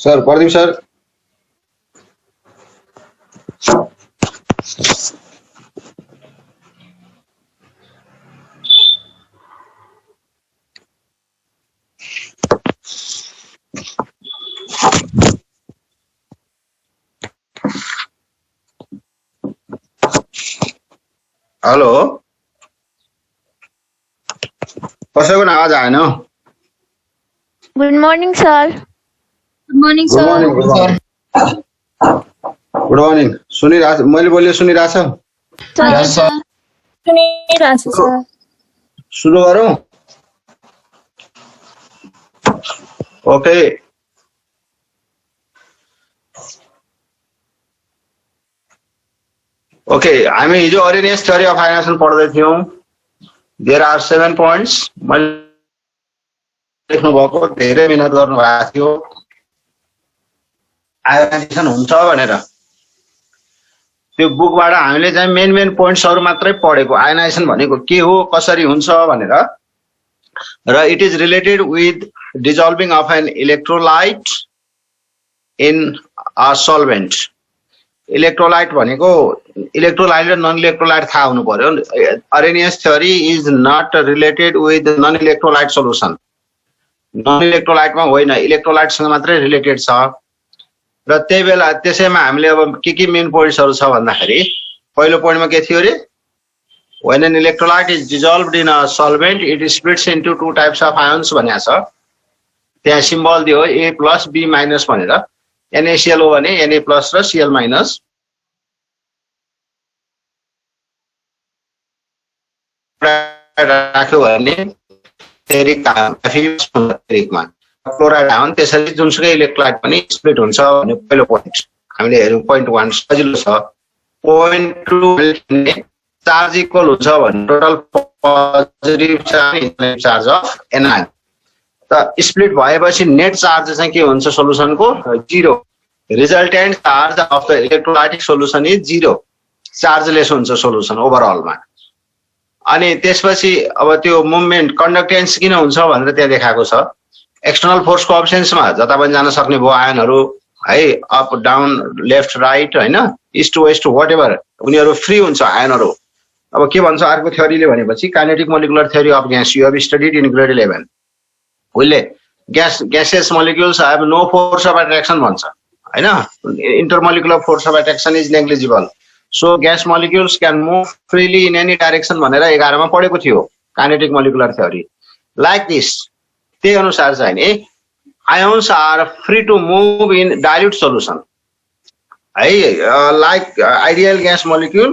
Sir Pradeep sir hello कसैको आवाज आएन Good morning, sir. Good morning, good sir. Morning good morning सुनिरहेछ मैले बोले सुनिरहेछ Yes, sir. सुनिरहेछु, sir. सुरु गरौँ ओके ओके हामी हिजो अरेनियस थ्योरी अफ आयोनाइजेसन पढ्दै थियौं देयर आर 7 पोइन्ट्स मैले लेख्नु भएको धेरै मेहनत गर्नु भएको थियो आयोनाइजेसन हुन्छ भनेर त्यो बुकबाट हामीले चाहिँ मेन पोइन्ट्सहरु मात्रै पढेको आयोनाइजेसन भनेको के हो कसरी हुन्छ भनेर र it is related with dissolving of an electrolyte in a solvent electrolyte भनेको इलेक्ट्रोलाइट र नन इलेक्ट्रोलाइट थाहा हुनु पर्यो Arrhenius theory is not related with non electrolyte solution non इलेक्ट्रोलाइटमा होइन इलेक्ट्रोलाइटसँग मात्रै रिलेटेड छ र त्यही बेला त्यसैमा हामीले अब के मेन पोइन्ट्सहरु छ भन्दाखेरि पहिलो पोइन्टमा के थियो रे when an electrolyte is dissolved in a solvent it splits into two types of ions भनेको छ त्यहाँ सिम्बल दियो A plus B minus भनेर NaCl हो भने Na plus र Cl minus राख्यो भने फेरिकमा क्लोराइड आउन त्यसरी जुनसुकै इलेक्ट्रोलाइट पनि स्प्लिट हुन्छ भन्ने पहिलो पोइन्ट हामीले हेर्यौं पोइन्ट 1 सजिलो छ पोइन्ट 2 चार्ज इक्वल हुन्छ भने total positive charge of anion त स्प्लिट भएपछि नेट चार्ज चाहिँ के हुन्छ सोलुसनको 0 resultant charge of the electrolytic solution is 0 chargeless हुन्छ सोलुसन ओभरअलमा अनि त्यसपछि अब त्यो मुभमेन्ट कन्डक्टेन्स किन हुन्छ भनेर त्यहाँ देखाएको छ एक्सटर्नल फोर्सको अब्सेन्समा जता पनि जान सक्ने भयो आयनहरु है अप डाउन लेफ्ट राइट हैन इस्ट वेस्ट व्हाटएभर उनीहरु फ्री हुन्छ आयनहरु अब के भन्छ अर्को थ्योरीले भनेपछि kinetic molecular theory of gas you have studied in grade 11 उले gaseous molecules have no force of attraction भन्छ हैन intermolecular force of attraction is negligible so gas molecules can move freely in any direction भनेर 11 मा पढेको थियो kinetic molecular theory like this त्यही अनुसार चाहिँ नि ions are free to move in dilute solution है like ideal gas molecule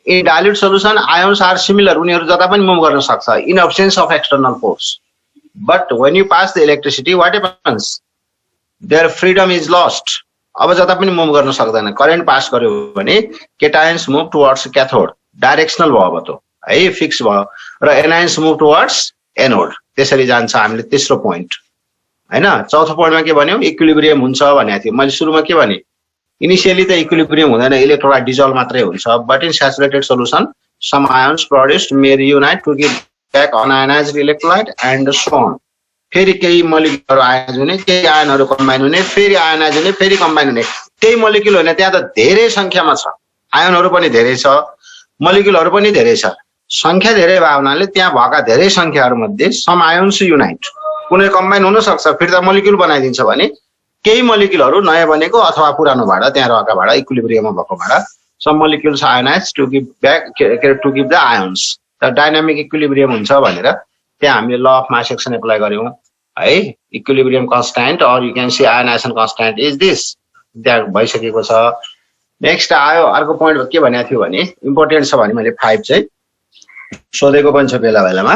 in dilute solution ions are similar उनीहरु जता पनि मुभ गर्न सक्छ in absence of external force but when you pass the electricity what happens their freedom is lost अब जता पनि move गर्न सक्दैन करेन्ट पास गर्यो भने केटायन्स मुभ टुवर्ड्स क्याथोड डाइरेक्सनल भयो अब त है फिक्स भयो र एनायन्स मुभ टुवर्ड्स एनोड त्यसरी जान्छ हामीले तेस्रो पोइन्ट हैन चौथो पोइन्टमा के भन्यौ इक्विलिब्रियम हुन्छ भनेको थियो मैले सुरुमा के भने इनिशियली त इक्विलिब्रियम हुँदैन इलेक्ट्रोलाइट डिजल्भ मात्रै हुन्छ but in saturated solution some ions produced may reunite to give back unionized electrolyte and so on फेरि केही मोलिक्युलहरु आयोनाइज हुने केही आयनहरु कम्बाइन हुने फेरि आयोनाइज हुने फेरि कम्बाइन हुने त्यही मोलिक्युल होइन त्यहाँ त धेरै संख्यामा छ आयनहरु पनि धेरै छ मोलिक्युलहरु पनि धेरै छ संख्या धेरै भए हुनाले त्यहाँ भएका धेरै संख्याहरु मध्ये सम आयन्स युनाइट कुनै कम्बाइन हुन सक्छ फेरि त मोलिक्युल बनाइदिन्छ भने केही मोलिक्युलहरु नयाँ बनेको अथवा पुरानो भाडा त्यहाँ रहेका भाडा इक्विलिब्रियममा भएको भाडा some molecules ionize to give back to give the ions the dynamic equilibrium हुन्छ भनेर त्यहाँ हामीले law of mass action apply गर्यौं है equilibrium constant or you can see ionization constant is this त्यहाँ भइसकेको छ नेक्स्ट आयो अर्को पोइन्ट के भनेको थियो भने इम्पोर्टेन्ट छ भने मैले 5 चाहिँ सोधेको पनि छ बेला बेलामा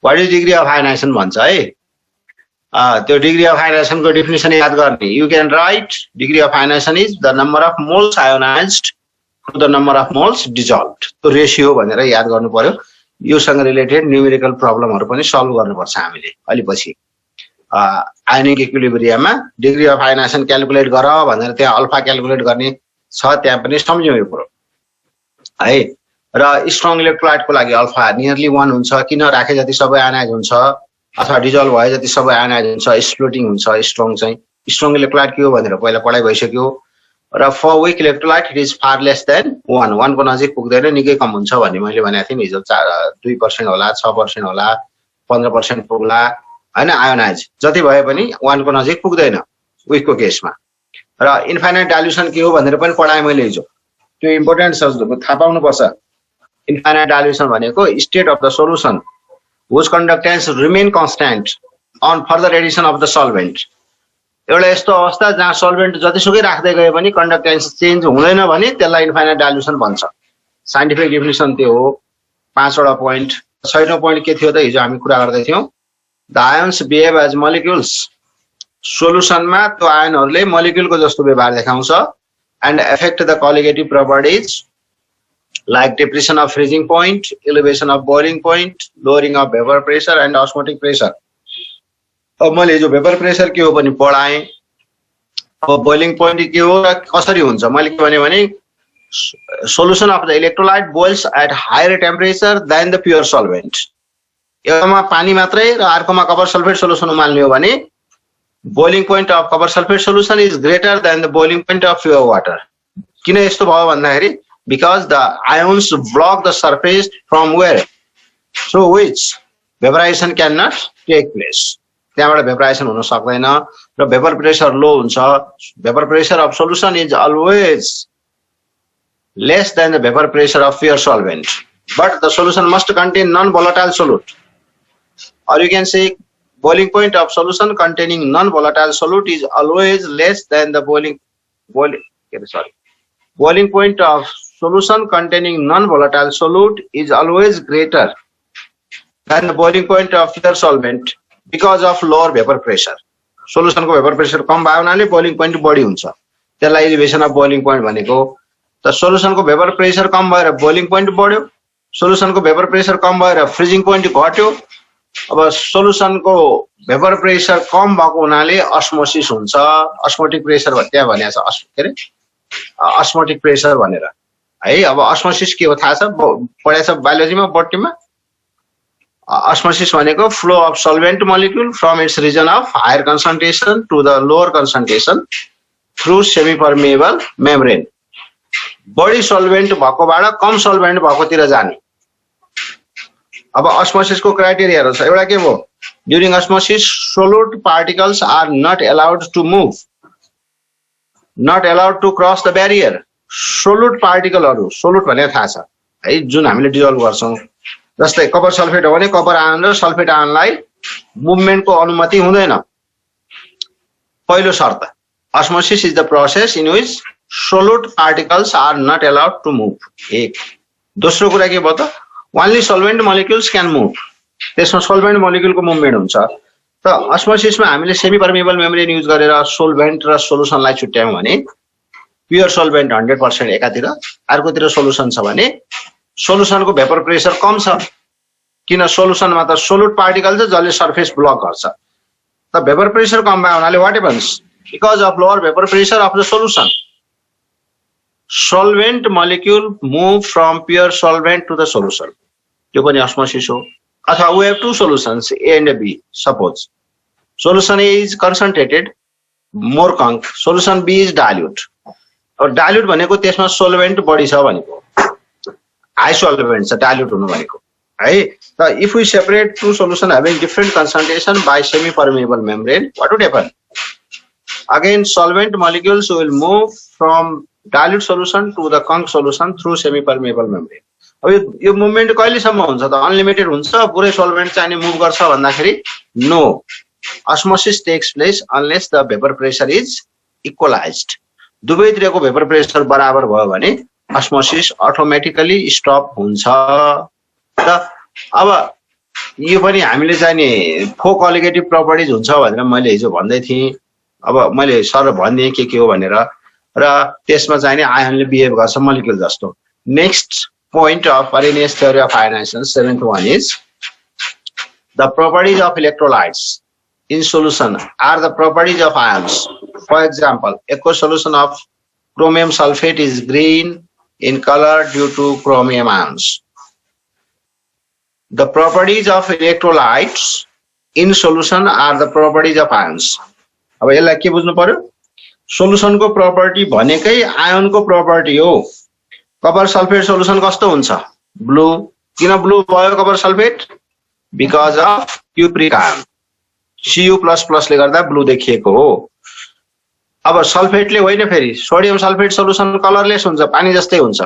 what is degree of ionisation भन्छ है त्यो डिग्री अफ आयोनाइजेसनको डेफिनेसन याद गर्ने you can write degree of ionisation is the number of moles ionised to the number of moles dissolved त्यो रेशियो भनेर याद गर्नु पर्यो योसँग रिलेटेड न्यूमेरिकल प्रब्लमहरु पनि सल्भ गर्नुपर्छ हामीले अलि पछि आयोनिक इक्विलिब्रियममा डिग्री अफ आयोनाइजेसन क्याल्कुलेट गर भनेर त्यहाँ अल्फा क्याल्कुलेट गर्ने छ त्यहाँ पनि सम्झ्यौ यो कुरो है र स्ट्रङ इलेक्ट्रोलाइटको लागि अल्फा नियरली 1 हुन्छ किन राखे जति सबै आयोनाइज हुन्छ अथवा डिजल्भ भए जति सबै आयोनाइज हुन्छ स्प्लिटिङ हुन्छ स्ट्रङ चाहिँ स्ट्रङ इलेक्ट्रोलाइट के हो भनेर पहिला पढाइ भइसक्यो र for weak electrolyte it is far less than 1 को नजिक पुग्दैन निकै कम हुन्छ भन्ने मैले भनेको थिएँ नि हिजो 2% होला 6% होला 15% पुग्ला हैन आयोनाइज जति भए पनि 1 को नजिक पुग्दैन विकको केसमा र इन्फाइनाइट डाइल्युसन के हो भनेर पनि पढाएँ मैले हिजो त्यो इम्पोर्टेन्ट छ थाहा पाउनु पर्छ इन्फाइनाइट डाइल्युसन भनेको state of the solution whose conductance remain constant on further addition of the solvent एउटा यस्तो अवस्था जहाँ solvent जतिसुकै राख्दै गए पनि conductance चेन्ज हुँदैन भने त्यसलाई इन्फाइनाइट डाइल्युसन भन्छ साइन्टिफिक डेफिनिसन त्यो हो 5 वटा पोइन्ट 6औं पोइन्ट के थियो त हिजो हामी कुरा गर्दै थियौं the ions behave as molecules सोलुसनमा त्यो आयनहरुले मोलिक्युलको जस्तो व्यवहार देखाउँछ and effect the colligative properties like depression of freezing point, elevation of boiling point, lowering of vapor pressure and osmotic pressure. अब मैले जो vapor pressure के हो पनि पढाएँ अब boiling point के हो र कसरी हुन्छ मैले के भने solution of the electrolyte boils at higher temperature than the pure solvent. एउटामा पानी मात्रै र अर्कोमा कपर सल्फेट सोलुसन उमाल्ने हो भने boiling point of copper sulfate solution is greater than the boiling point of pure water. किन यस्तो भयो भन्दाखेरि because the ions block the surface from where through which vaporization cannot take place. त्यहाँबाट vaporization हुन सक्दैन र vapor pressure low हुन्छ. Vapor pressure of solution is always less than the vapor pressure of pure solvent, but the solution must contain non-volatile solute, or you can say boiling point of solution containing non-volatile solute is always less than the boiling point of solution containing non-volatile solute is always greater than the boiling point of pure solvent because of lower vapor pressure. Solution को vapor pressure कम भयो हुनाले boiling point बढी हुन्छ. त्यसलाई elevation of boiling point भनेको. त solution को vapor pressure कम भएर boiling point बढ्यो. Solution को vapor pressure कम भएर freezing point घट्यो. अब solution को vapor pressure कम भएको हुनाले osmosis हुन्छ. Osmotic pressure त्यहाँ भनेको छ के रे osmotic pressure भनेर है. अब osmosis के हो थाहा छ पढाइ छ बायोलोजीमा बटनीमा. Osmosis भनेको flow of solvent molecule from its region of higher concentration to the lower concentration through semi-permeable membrane. बढी solvent भएकोबाट कम solvent भएकोतिर जाने. अब osmosis को क्राइटेरियाहरु छ. एउटा के भयो during osmosis solute particles are not allowed to move, not allowed to cross the barrier. Solute पार्टिकलहरु solute भनेको थाहा छ है जुन हामीले डिजल्भ गर्छौं जस्तै कपर सल्फेट हो भने कपर आयन र सल्फेट आयनलाई मुभमेन्टको अनुमति हुँदैन. पहिलो शर्त osmosis is the process in which solute particles are not allowed to move. एक दोस्रो कुरा के भयो त only solvent molecules can move. त्यसमा solvent molecule को मुभमेन्ट हुन्छ. त osmosis मा हामीले सेमी परमेबल मेम्ब्रेन युज गरेर सोल्भेन्ट र सोलुसनलाई छुट्यायौं भने प्योर सोल्भेन्ट 100% एकातिर अर्कोतिर सोलुसन छ भने सोलुसनको भेपर प्रेसर कम छ किन सोलुसनमा त सोलुट पार्टिकल छ जसले सरफेस ब्लक गर्छ. त भेपर प्रेसर कम भयो हुनाले what happens because of lower vapour pressure of the solution solvent molecule move from pure solvent to the solution. त्यो पनि osmosis हो. अथवा we have two solutions A and B. Suppose solution A is concentrated more conc, solution B is dilute. और dilute भनेको त्यसमा solvent बढी छ भनेको high solvent छ dilute हुनु भनेको है. त if we separate two solution having different concentration by semi permeable membrane what would happen? Again solvent molecules will move from dilute solution to the conc solution through semi permeable membrane. अब यो movement कहिले सम्म हुन्छ त unlimited हुन्छ पुरै सोल्भेन्ट चाहिँ move गर्छ भन्दाखेरि no. osmosis takes place unless the vapor pressure is equalized. दुवैतिरको भेपर प्रेसर बराबर भयो भने osmosis अटोमेटिकली स्टप हुन्छ. त अब यो पनि हामीले चाहिँ नि फो कोलिगेटिभ प्रोपर्टिज हुन्छ भनेर मैले हिजो भन्दै थिएँ. अब मैले सर भन्दिएँ के हो भनेर र त्यसमा चाहिँ नि आयनले बिहेभ गर्छ मोलिक्युल जस्तो. Next point of Arrhenius theory of ionization, 7th one is the properties of electrolytes in solution are the properties of ions. For example, aqueous solution of chromium sulfate is green in color due to chromium ions. The properties of electrolytes in solution are the properties of ions. अब यसलाई के बुझ्नु पर्यो सोलुसनको property भनेकै आयनको property हो copper sulphate solution कस्तो हुन्छ blue किन ब्लू भयो copper sulphate because of cupric ion Cu++ ले गर्दा ब्लू देखिएको हो अब सल्फेटले होइन फेरि सोडियम सल्फेट सोलुसन कलरलेस हुन्छ पानी जस्तै हुन्छ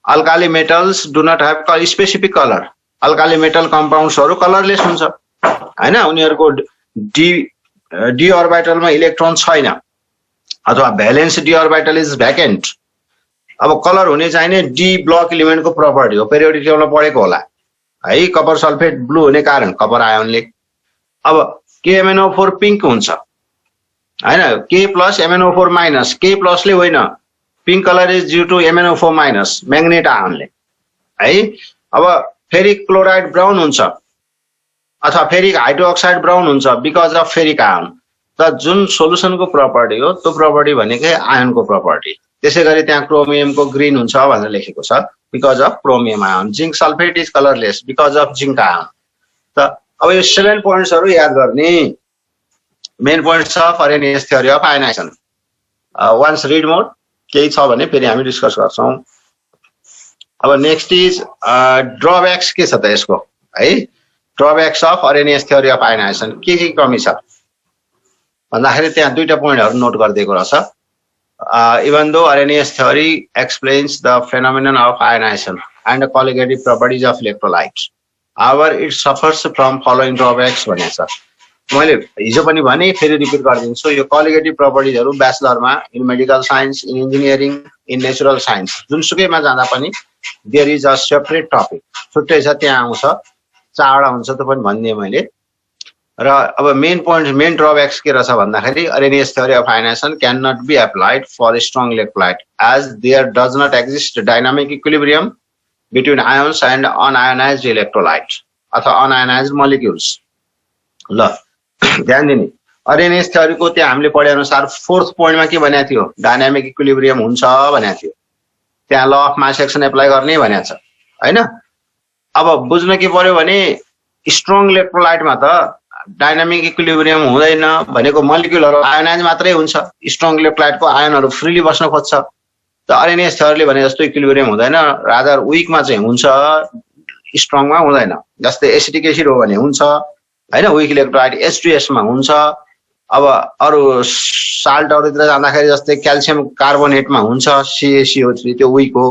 alkali metals do not have specific colour alkali metal कम्पाउन्ड्सहरु कलरलेस हुन्छ हैन उनीहरुको डी अर्बिटलमा इलेक्ट्रोन छैन अथवा valence D orbital is vacant अब कलर हुने चाहिने डी ब्लक एलिमेन्टको प्रपर्टी हो पेरियोडिक टेबलमा पढेको होला है कपर सल्फेट ब्लू हुने कारण कपर आयनले अब KMnO4 पिंक हुन्छ हैन K+MnO4- K+ ले होइन pink colour is due to MnO4- म्याग्नेट आयनले है अब फेरिक क्लोराइड ब्राउन हुन्छ अथवा फेरिक हाइड्रोक्साइड ब्राउन हुन्छ बिकज अफ फेरिक आयन त जुन सोलुसनको प्रपर्टी हो त्यो प्रपर्टी भनेकै आयनको प्रपर्टी त्यसैगरी त्यहाँ क्रोमियमको ग्रीन हुन्छ भनेर लेखेको छ because of chromium ion zinc sulphate is colourless because of zinc ion त अब यो 7 पोइन्ट्सहरु याद गर्ने main points of Arrhenius theory of ionization once read more केही छ भने फेरि हामी डिस्कस गर्छौं अब नेक्स्ट इज ड्रब्याक्स के छ त यसको है ड्रब्याक्स of Arrhenius theory of ionisation के कमी छ भन्दाखेरि त्यहाँ दुईटा पोइन्टहरु नोट गरिदिएको रहेछ even though Arrhenius theory explains the phenomenon of ionisation and the colligative properties of electrolyte however it suffers from following drawbacks भनेछ मैले हिजो पनि भने फेरि रिपिट गर्दिन्छु यो कोलिगेटिभ प्रपर्टिजहरु ब्याचलरमा in medical science in engineering in natural science जुनसुकैमा जाँदा पनि there is a separate topic छुट्टै छ त्यहाँ आउँछ चारवटा हुन्छ त पनि भन्ने मैले र अब मेन ड्रब्याक्स के रहेछ भन्दाखेरि Arrhenius theory of ionization can not be applied for strong electrolyte as there does not exist dynamic equilibrium between ions and unionized electrolytes अथवा unionized molecules ल ध्यान दिने आरएनएस थ्योरी को त्यहाँ हामीले पढे अनुसार फोर्थ पोइन्टमा के भनेको थियो डायनामिक इक्विलिब्रियम हुन्छ भनेको थियो त्यहाँ law of mass action apply गर्ने भनेको छ हैन अब बुझ्न के पर्यो भने स्ट्रङ इलेक्ट्रोलाइटमा त डायनामिक इक्विलिब्रियम हुँदैन भनेको मोलिक्युलहरु आयोनाइज मात्रै हुन्छ स्ट्रङ इलेक्ट्रोलाइटको आयनहरु फ्रीली बस्न खोज्छ त आरएनएस थ्योरीले भने जस्तो इक्विलिब्रियम हुँदैन रादर वीकमा चाहिँ हुन्छ स्ट्रङमा हुँदैन जस्तै एसिटिक एसिड हो भने हुन्छ हैन वीक इलेक्ट्रोलाइट H2S मा हुन्छ अब अरु साल्टहरुतिर जाँदाखेरि जस्तै क्याल्सियम कार्बोनेटमा हुन्छ CaCO3 त्यो वीक हो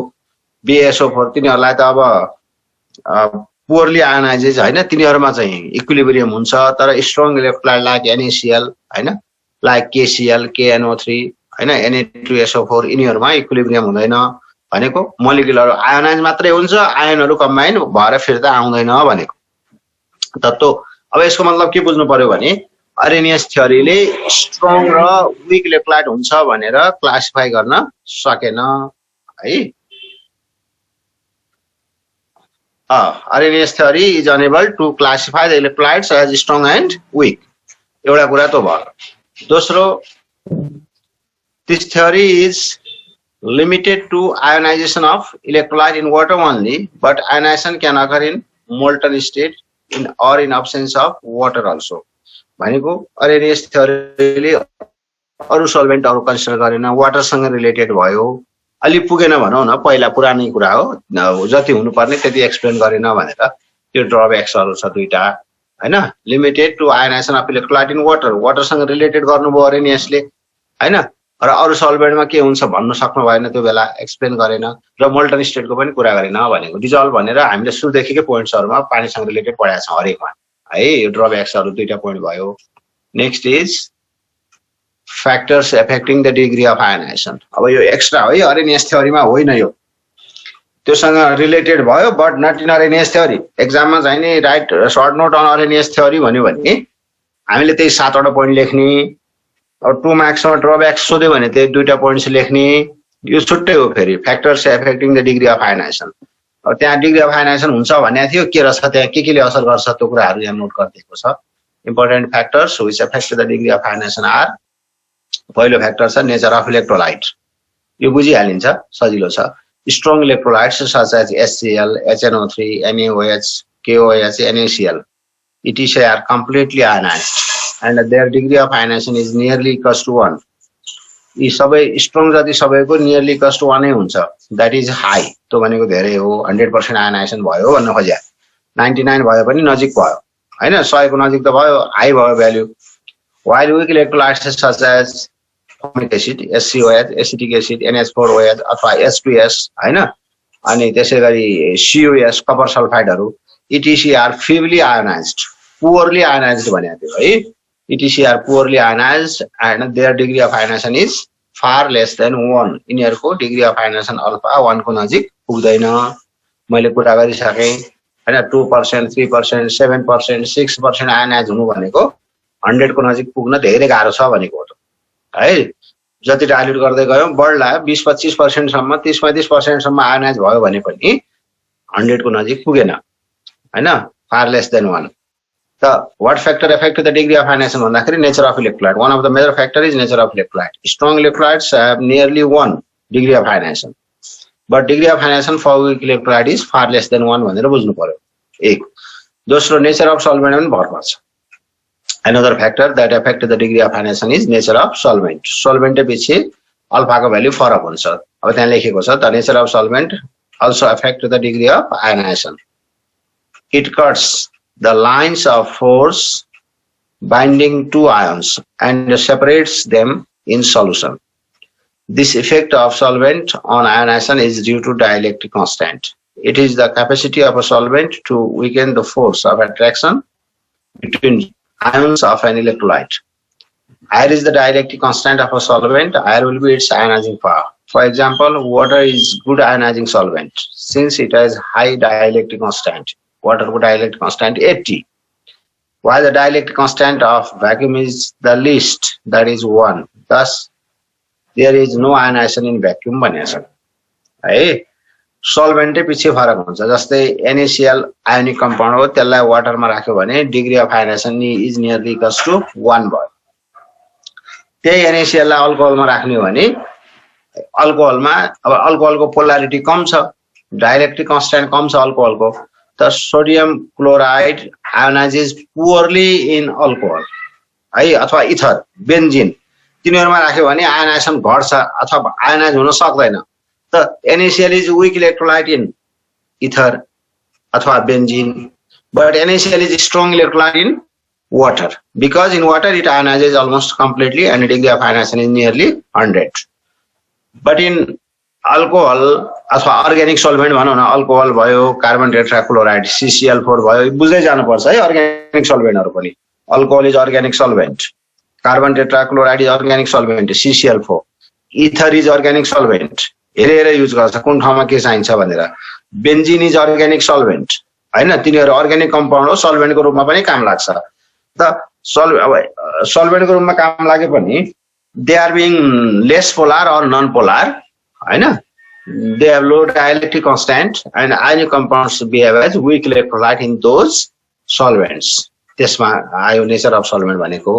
BaSO4 तिनीहरुलाई त अब पुअरली आयोनाइजेज हैन तिनीहरुमा चाहिँ इक्विलिब्रियम हुन्छ तर स्ट्रङ इलेक्ट्रोलाइट लाइक NaCl हैन लाइक KCl KNO3 हैन Na2SO4 यिनीहरुमा इक्विलिब्रियम हुँदैन भनेको मोलिक्युलहरु आयोनाइज मात्रै हुन्छ आयनहरु कम्बाइन भएर फिर्ता आउँदैन भनेको तत्त्व अब यसको मतलब के बुझ्नु पर्यो भने आरएनएस थ्योरीले स्ट्रङ र वीक इलेक्ट्रोलाइट हुन्छ भनेर क्लासिफाई गर्न सकेन है Arrhenius theory is unable to classify the electrolytes as strong and weak एउटा कुरा त भयो दोस्रो this theory is limited to ionization of electrolyte in water only, but ionization can occur in molten state or in absence of water also. भनेको RNS थ्योरीले अरु सल्भेन्टहरु consider गरेन वाटरसँग related भयो अलि पुगेन भनौं न पहिला पुरानै कुरा हो जति हुनुपर्ने त्यति एक्सप्लेन गरेन भनेर त्यो ड्रब्याक्सहरु छ दुईटा हैन limited to ionisation of electrolyte in वाटरसँग रिलेटेड गर्नुभयो आरएनएसले हैन र अरु सल्भेन्टमा के हुन्छ भन्न सक्नु भएन त्यो बेला एक्सप्लेन गरेन र मोल्टन स्टेटको पनि कुरा गरेन भनेको डिजल्भ भनेर हामीले सुरुदेखिकै पोइन्ट्सहरुमा पानीसँग रिलेटेड पढाएको छ हरेकमा है यो ड्रब्याक्सहरु दुईटा पोइन्ट भयो next is factors affecting the degree of ionisation अब यो एक्स्ट्रा हो आरएनएस थ्योरीमा होइन यो त्योसँग रिलेटेड भयो but not in Arrhenius theory एक्जाममा चाहिँ नि write short note on Arrhenius theory भन्यो भने हामीले त्यही 7 वटा पोइन्ट लेख्ने अब 2 मार्क्समा ड्रब्याक्स सोध्यो भने त्यही दुईटा पोइन्ट्स लेख्ने यो छुट्टै हो फेरि factors affecting the degree of ionisation अब त्यहाँ डिग्री अफ आयोनाइजेसन हुन्छ भनेको थियो के रहेछ त्यहाँ केले असर गर्छ त्यो कुराहरु यहाँ नोट गरिदिएको छ important factors which affect the degree of ionization are पहिलो फ्याक्टर छ नेचर अफ इलेक्ट्रोलाइट यो बुझिहालिन्छ सजिलो छ strong electrolytes such as HCl HNO3 NaOH KOH NaCl ETC are completely ionized and their degree of ionization is nearly equals to 1. यी सबै strong जति सबैको नियरली इक्वल्स टु 1 नै हुन्छ, दैट इज हाई। त्यो भनेको धेरै हो, 100% आयनाइजेसन भयो भन्न खोज्या। 99 भयो पनि नजिक भयो हैन, 100 को नजिक त भयो, हाई भयो value. while weak electrolytes such as formic acid, SCOH, acetic acid, NH4OH अथवा H2S हैन, अनि त्यसैगरी COS कपर सल्फाइडहरु ETC are feebly ionized, poorly ionized भनेको थियो है। ETC are poorly ionized and their degree of ionization is far less than 1. यिनीहरुको degree of ionisation alpha 1 को नजिक पुग्दैन। मैले कुरा गरिसके हैन, 2%, 3%, 7%, 6% आयनाइज हुनु भनेको 100 को नजिक पुग्न धेरै गाह्रो छ भनेको हो है। जति डाइल्युट गर्दै गयौं बढ्ला 20-25% सम्म, 30-35% सम्म आयनाइज भयो भने पनि 100 को नजिक पुगेन हैन, far less than 1। The what factor affect the degree of ionization भन्दाखेरि nature of electrolyte. One of the major factor is nature of electrolyte. Strong electrolytes have nearly 1 degree of ionization, but degree of ionization for weak electrolyte is far less than 1 भनेर बुझ्नु पर्यो। एक दोस्रो nature of solvent पनि भर पर्छ। Another factor that affect the degree of ionization is nature of solvent. Solvent पछि alpha को भ्यालु फरक हुन्छ। अब त्यहाँ लेखेको छ the nature of solvent also affect the degree of ionization. It cuts the lines of force binding two ions and separates them in solution. This effect of solvent on ionization is due to dielectric constant. It is the capacity of a solvent to weaken the force of attraction between ions of an electrolyte. Higher is the dielectric constant of a solvent, higher will be its ionizing power. For example, water is good ionizing solvent since it has high dielectric constant. Water dielectric constant 80, while the dielectric constant of vacuum is the least, that is 1. Thus, there is no ionization in vacuum भनेको छ है। सल्भेन्टै पछि फरक हुन्छ। जस्तै NaCl ionic compound हो, त्यसलाई वाटरमा राख्यो भने degree of ionisation is nearly equals to 1 भयो। त्यही NaCl लाई अल्कोहलमा राख्ने हो भने अल्कोहलमा अब अल्कोहलको पोलारिटी कम छ, डाइलेक्ट्रिक कन्स्टेन्ट कम छ अल्कोहलको, the sodium chloride ionizes poorly in alcohol है, अथवा इथर बेन्जिन तिनीहरुमा राख्यो भने आयनाइजेसन घट्छ अथवा आयनाइज हुन सक्दैन। त NaCl is weak electrolyte in ether अथवा benzene, but NaCl is strong electrolyte in water because in water it ionizes almost completely and the degree of ionization is nearly 100. But in alcohol अथवा organic solvent भनौं न, alcohol भयो, carbon tetrachloride CCl4 भयो, बुझ्दै जानुपर्छ है organic सल्भेन्टहरु पनि। Alcohol is organic solvent, carbon tetrachloride is organic solvent CCl4, ether is organic solvent. हेरेर युज गर्छ कुन ठाउँमा के चाहिन्छ भनेर। बेन्जिन इज अर्ग्यानिक सल्भेन्ट हैन, तिनीहरु अर्ग्यानिक कम्पाउन्ड हो, सल्भेन्टको रूपमा पनि काम लाग्छ। त सल्भेन्टको रूपमा काम लागे पनि they are being less polar or non polar हैन, they have low dielectric constant and ionic compounds behave as weak electrolyte in those solvents. त्यसमा आयो नेचर अफ सल्भेन्ट भनेको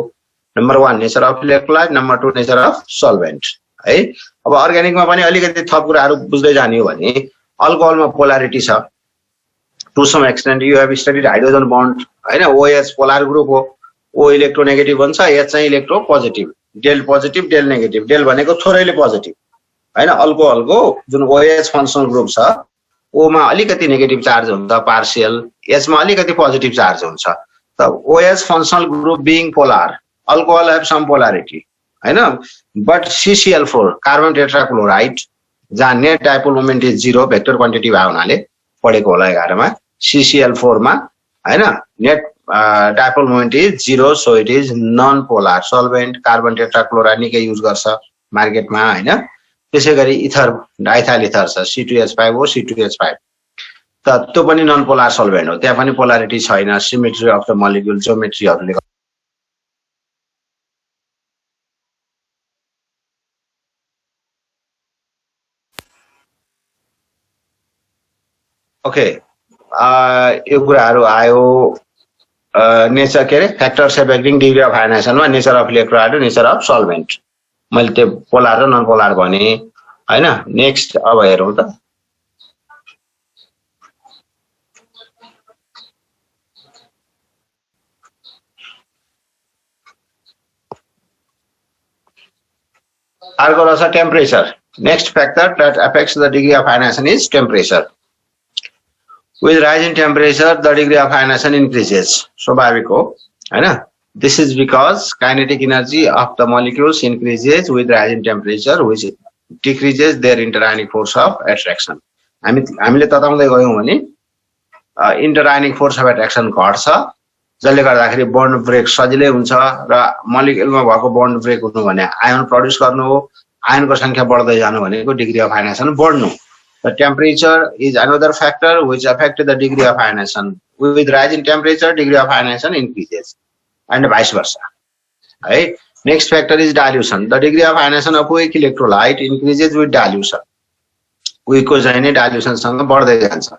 number 1 nature of electrolyte, number 2 nature of solvent है। अब अर्ग्यानिकमा पनि अलिकति थप कुराहरु बुझ्दै जाने हो भने अल्कोहलमा पोलारिटी छ, to some extent you have studied hydrogen bond हैन, OH पोलर ग्रुप हो, O इलेक्ट्रोनेगेटिभ हुन्छ, H चाहिँ electro positive, del positive del negative, del भनेको थोरैले पोजिटिभ हैन। अल्कोहलको जुन OH फंक्शनल ग्रुप छ, O मा अलिकति नेगेटिभ चार्ज हुन्छ पार्शियल, H मा अलिकति पोजिटिभ चार्ज हुन्छ। त OH functional group being polar, alcohol have some polarity हैन, बट CCl4 कार्बन टेट्राक्लोराइड जहाँ net dipole moment is 0, vector quantity भए हुनाले पढेको होला 11 मा, CCl4 मा हैन net dipole moment is 0, so it is non polar solvent. Carbon tetrachloride निकै युज गर्छ मार्केटमा हैन। त्यसैगरी इथर डाइथाइल इथर छ C2H5 हो, C2H5 त त्यो पनि नन पोलर सल्भेन्ट हो, त्यहाँ पनि पोलारिटी छैन, सिमेट्री अफ द मोलिक्युल ज्योमेट्रीहरुले। ओके, यो कुराहरु आयो नेचर के रे फ्याक्टर्स एफेक्टिङ डिग्री अफ आयनाइजेसनमा, नेचर अफ इलेक्ट्रोलाइट र नेचर अफ सल्भेन्ट। मैले त्यो पोलर र नन पोलर भने हैन। नेक्स्ट अब हेरौं त अर्को रहेछ temperature next factor that affects the degree of ionization is temperature. With rise in temperature the degree of ionization increases. स्वाभाविक हो हैन. This is because kinetic energy of the molecules increases with rise in temperature which decreases their interionic force of attraction. हामीले तताउँदै गयौं भने इन्टरआयोनिक force of attraction घट्छ जसले गर्दाखेरि bond brake सजिलै हुन्छ र मोलिक्युलमा भएको बन्ड ब्रेक हुनु भने आयन प्रोड्युस गर्नु हो. आयनको संख्या बढ्दै जानु भनेको डिग्री अफ आयनाइजेसन बढ्नु. The temperature is another factor which affects the degree of ionization. With rise in temperature, degree of ionization increases, and vice versa. Right? Next factor is dilution. The degree of ionization of weak electrolyte increases with dilution. Weak को चाहिँ नि dilution सँग बढ्दै जान्छ.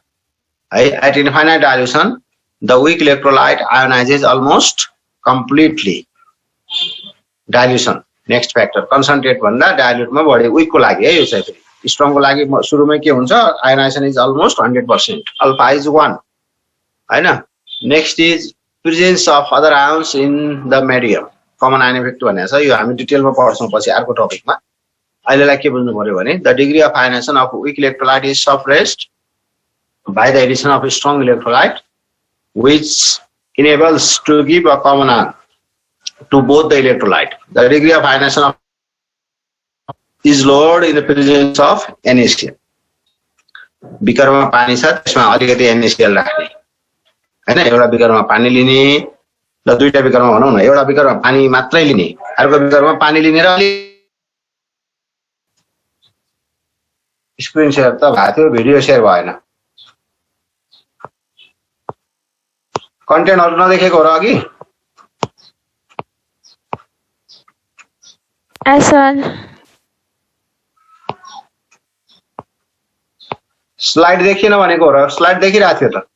At infinite dilution, the weak electrolyte ionizes almost completely. Dilution. Next factor. Concentrate भन्दा dilute मा बढी weak को लागि है यो चाहिँ फेरि. Strong को लागि सुरुमै के हुन्छ ionization is almost 100%. Alpha is 1. हैन. Next is presence of other ions in the medium. Common ion effect भनेको छ यो हामी डिटेलमा पढ्छौं पछि अर्को टपिकमा. अहिलेलाई के बुझ्नु पर्यो भने the degree of ionization of weak electrolyte is suppressed by the addition of a strong electrolyte which enables to give a common ion to both the electrolyte. The degree of ionization of is lowered in the presence of NaCl. बिकरमा पानी छ त्यसमा अलिकति NaCl राख्ने हैन. एउटा बिकरमा पानी लिने र दुईटा बिकरमा भनौं न एउटा बिकरमा पानी मात्रै लिने अर्को बिकरमा पानी लिने र अलि स्क्रिन शेयर त भएको थियो भिडियो शेयर भएन. कन्टेन्टहरु नदेखेको हो र अघि सर स्लाइड देखिएन भनेको हो र स्लाइड देखिरहेको थियो त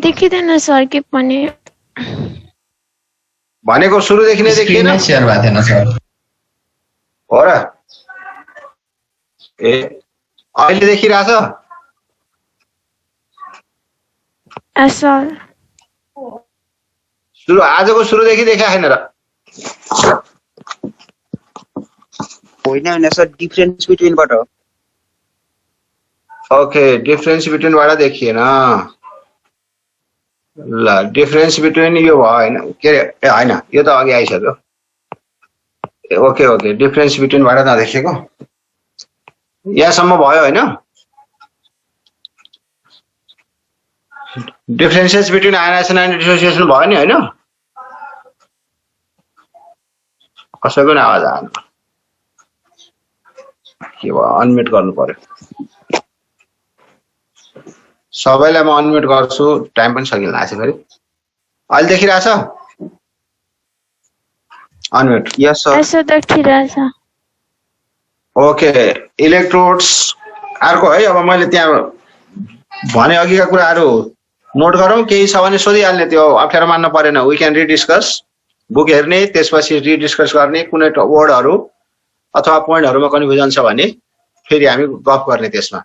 देखिदैन सर के पनि भनेको सुरुदेखि नै देखिएन स्क्रिन शेयर भएको थिएन सर हो र. ए अहिले देखिरहेछ सर सुरु आजको सुरुदेखि देखा छैन र होइन सर डिफरेन्स बिट्विन बाट हो. ओके डिफरेन्स बिट्विन बाट देखिएन ल. डिफरेन्स बिट्विन यो भयो हैन के ए हैन यो त अघि आइसक्यो. ओके ओके डिफरेन्स बिट्विन बाट नदेखेको यहाँसम्म भयो हैन. Differences between ionisation and dissociation भयो नि हैन. कसैको नि आवाज आएन के भयो अनम्युट गर्नु पर्यो. सबैलाई म अनम्युट गर्छु टाइम पनि सकिला आछ फेरि. अहिले देखिरहेछ अनम्युट. यस सर. सर देखिरहेछ. ओके इलेक्ट्रोड्स अर्को है. अब मैले त्यहाँ भने अघिका कुराहरू नोट गरौँ केही छ भने सोधिहाल्ने त्यो अप्ठ्यारो मान्न परेन. वी क्यान रिडिस्कस बुक हेर्ने त्यसपछि रिडिस्कस गर्ने कुनै वर्डहरू अथवा पोइन्टहरुमा कन्फ्युजन छ भने फेरि हामी गफ गर्ने त्यसमा.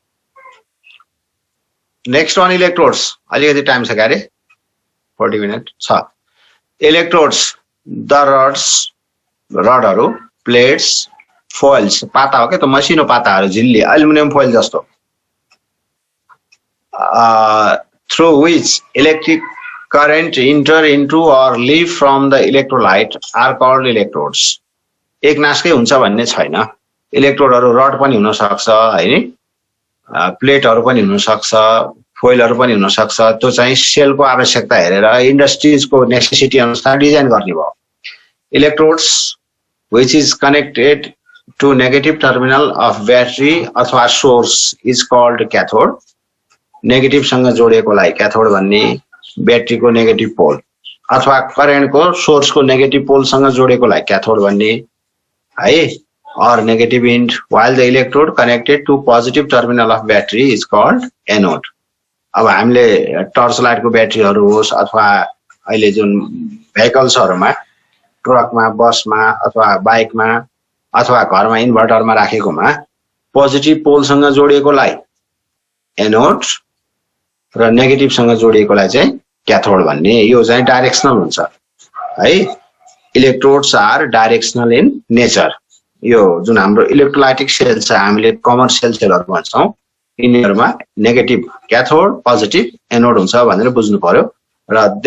नेक्स्ट अन इलेक्ट्रोड्स अलिकति टाइम छ गारे 40 मिनेट छ. इलेक्ट्रोड्स द रडहरु प्लेट्स फोइल्स पाता हो के त मसिनो पाताहरु झिल्ली एल्युमिनियम फोइल जस्तो through which electric current enter into or leave from the electrolyte are called electrodes. एक नासकै हुन्छ भन्ने छैन. इलेक्ट्रोडहरु रड पनि हुन सक्छ हैन प्लेटहरु पनि हुन सक्छ फोइलहरु पनि हुन सक्छ. त्यो चाहिँ सेलको आवश्यकता हेरेर इन्डस्ट्रीजको नेसेसिटी अनुसार डिजाइन गर्ने भयो. Electrodes which is connected to negative terminal of battery अथवा source is called cathode. Negative सँग जोडिएकोलाई क्याथोड भन्ने ब्याट्री को नेगेटिभ पोल अथवा करेन्ट को सोर्स को नेगेटिभ पोल सँग जोडिएकोलाई क्याथोड भन्ने है. or negative end while the electrode connected to positive terminal of battery is called anode. अब हामीले टर्च लाइट को ब्याट्रीहरु होस् अथवा अहिले जुन भेहिकल्सहरुमा ट्रकमा बसमा अथवा बाइकमा अथवा घरमा इन्भर्टरमा राखेकोमा पोजिटिभ पोल सँग जोडिएकोलाई एनोड र नेगेटिभ सँग जोडिएकोलाई चाहिँ क्याथोड भन्ने. यो चाहिँ डाइरेक्सनल हुन्छ है. Electrodes are directional in nature. यो जुन हाम्रो इलेक्ट्रोलाइटिक सेल छ हामीले कमर्सियल सेलहरु भन्छौं, यिनीहरुमा नेगेटिभ क्याथोड पोजिटिभ एनोड हुन्छ भनेर बुझ्नु पर्यो। र